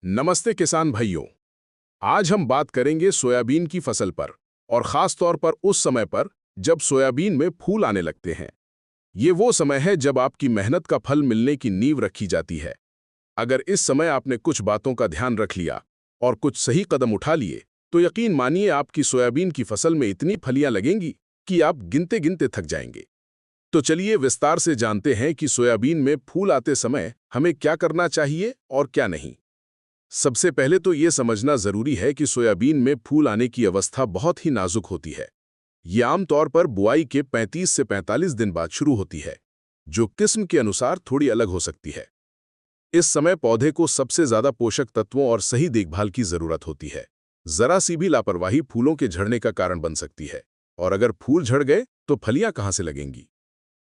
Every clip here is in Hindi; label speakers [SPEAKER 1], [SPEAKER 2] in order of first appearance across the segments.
[SPEAKER 1] नमस्ते किसान भाइयों। आज हम बात करेंगे सोयाबीन की फसल पर और ख़ास तौर पर उस समय पर जब सोयाबीन में फूल आने लगते हैं। ये वो समय है जब आपकी मेहनत का फल मिलने की नींव रखी जाती है। अगर इस समय आपने कुछ बातों का ध्यान रख लिया और कुछ सही कदम उठा लिए तो यकीन मानिए आपकी सोयाबीन की फसल में इतनी फलियां लगेंगी कि आप गिनते गिनते थक जाएंगे। तो चलिए विस्तार से जानते हैं कि सोयाबीन में फूल आते समय हमें क्या करना चाहिए और क्या नहीं। सबसे पहले तो ये समझना जरूरी है कि सोयाबीन में फूल आने की अवस्था बहुत ही नाजुक होती है। ये आमतौर पर बुआई के 35 से 45 दिन बाद शुरू होती है, जो किस्म के अनुसार थोड़ी अलग हो सकती है। इस समय पौधे को सबसे ज्यादा पोषक तत्वों और सही देखभाल की जरूरत होती है। जरा सी भी लापरवाही फूलों के झड़ने का कारण बन सकती है, और अगर फूल झड़ गए तो फलियां कहां से लगेंगी।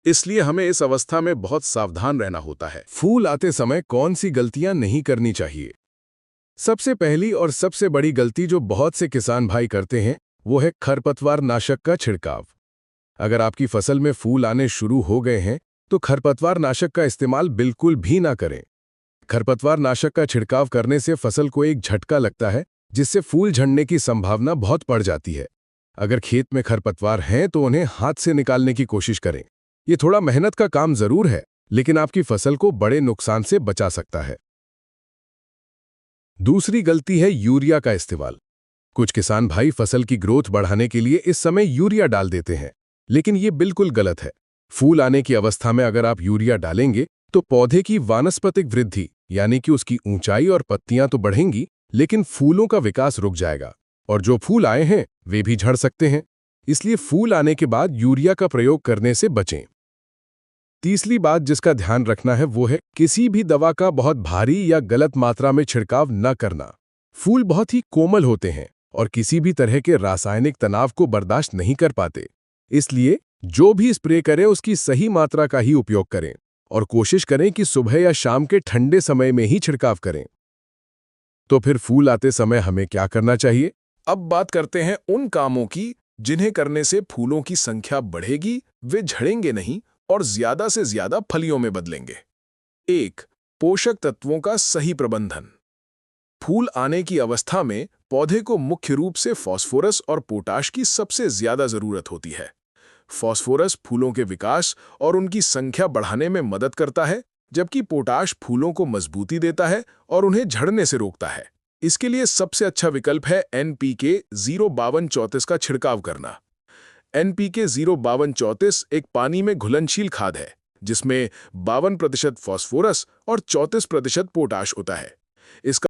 [SPEAKER 1] इसलिए हमें इस अवस्था में बहुत सावधान रहना होता है।
[SPEAKER 2] फूल आते समय कौन सी गलतियां नहीं करनी चाहिए? सबसे पहली और सबसे बड़ी गलती जो बहुत से किसान भाई करते हैं वो है खरपतवार नाशक का छिड़काव। अगर आपकी फसल में फूल आने शुरू हो गए हैं तो खरपतवार नाशक का इस्तेमाल बिल्कुल भी ना करें। खरपतवार नाशक का छिड़काव करने से फसल को एक झटका लगता है, जिससे फूल झड़ने की संभावना बहुत बढ़ जाती है। अगर खेत में खरपतवार हैं तो उन्हें हाथ से निकालने की कोशिश करें। ये थोड़ा मेहनत का काम जरूर है, लेकिन आपकी फसल को बड़े नुकसान से बचा सकता है। दूसरी गलती है यूरिया का इस्तेमाल। कुछ किसान भाई फसल की ग्रोथ बढ़ाने के लिए इस समय यूरिया डाल देते हैं, लेकिन ये बिल्कुल गलत है। फूल आने की अवस्था में अगर आप यूरिया डालेंगे तो पौधे की वानस्पतिक वृद्धि यानी कि उसकी ऊंचाई और पत्तियां तो बढ़ेंगी, लेकिन फूलों का विकास रुक जाएगा और जो फूल आए हैं वे भी झड़ सकते हैं। इसलिए फूल आने के बाद यूरिया का प्रयोग करने से बचें। तीसरी बात जिसका ध्यान रखना है वो है किसी भी दवा का बहुत भारी या गलत मात्रा में छिड़काव न करना। फूल बहुत ही कोमल होते हैं और किसी भी तरह के रासायनिक तनाव को बर्दाश्त नहीं कर पाते। इसलिए जो भी स्प्रे करें उसकी सही मात्रा का ही उपयोग करें और कोशिश करें कि सुबह या शाम के ठंडे समय में ही छिड़काव करें। तो फिर फूल आते समय हमें क्या करना चाहिए?
[SPEAKER 1] अब बात करते हैं उन कामों की जिन्हें करने से फूलों की संख्या बढ़ेगी, वे झड़ेंगे नहीं और ज्यादा से ज्यादा फलियों में बदलेंगे। 1. पोषक तत्वों का सही प्रबंधन। फूल आने की अवस्था में पौधे को मुख्य रूप से फास्फोरस और पोटाश की सबसे ज्यादा जरूरत होती है। फास्फोरस फूलों के विकास और उनकी संख्या बढ़ाने में मदद करता है, जबकि पोटाश फूलों को मजबूती देता है और उन्हें झड़ने से रोकता है। इसके लिए सबसे अच्छा विकल्प है NPK 05234 का छिड़काव करना। NPK 05234 एक पानी में घुलनशील खाद है, जिसमें 52% फास्फोरस और 34% पोटाश होता है। इसका